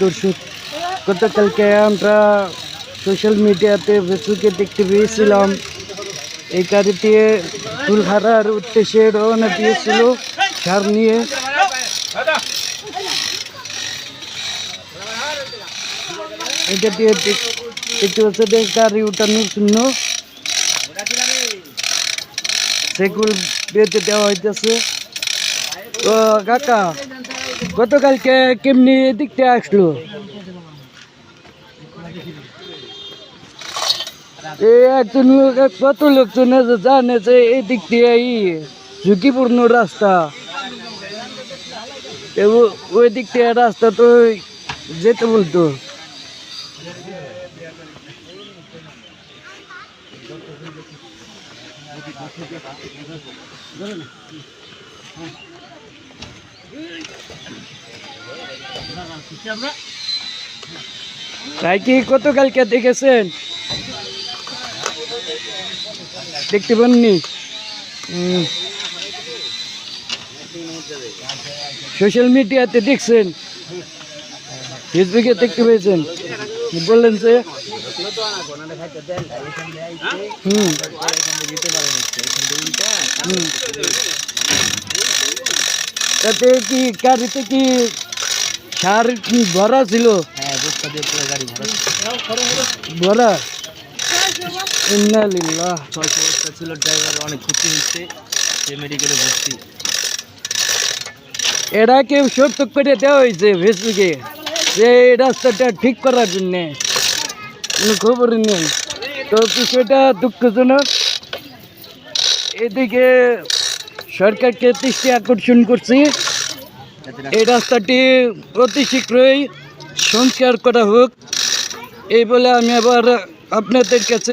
দর্শক, গতকালকে আমরা সোশ্যাল মিডিয়াতে ফেসবুকে দেখতে পেয়েছিলাম এই গাড়িতে ফুলহারার উদ্দেশ্যে রওনা দিয়েছিল সার নিয়ে। এটা দিয়ে দেখতে পাচ্ছে গাড়ি উঠানোর জন্য সেগুলো বেঁধে দেওয়া হইতেছে। তো কাকা, গতকালকে কেমনি দিকতে আসলো? একজন কত লোকজন জানে যে এই দিক দিয়ে ঝুঁকিপূর্ণ রাস্তা, ওই দিক দিয়ে রাস্তা তো যেতে বলতো। তাই কি গতকালকে দেখেছেন? দেখতে পাননি? সোশ্যাল মিডিয়াতে দেখছেন, ফেসবুকে দেখতে পেয়েছেন, বললেন যে তাতে কি গাড়িতে কি সার ভরা ছিল? ভরা। ইন্নালিল্লাহ। 6 বস্তা ছিল, ড্রাইভার অনেক ক্ষতি হচ্ছে, সে মেডিকেলে ভর্তি। এরা কেউ সত্য করে দেওয়া হয়েছে ফেসবুকে যে এই রাস্তাটা ঠিক করার জন্য, কোনো খবর নেই। তো বিষয়টা দুঃখজনক। এদিকে সরকারকে দৃষ্টি আকর্ষণ করছি, এই রাস্তাটি অতি শীঘ্রই সংস্কার করা হোক, এই বলে আমি আবার আপনাদের কাছে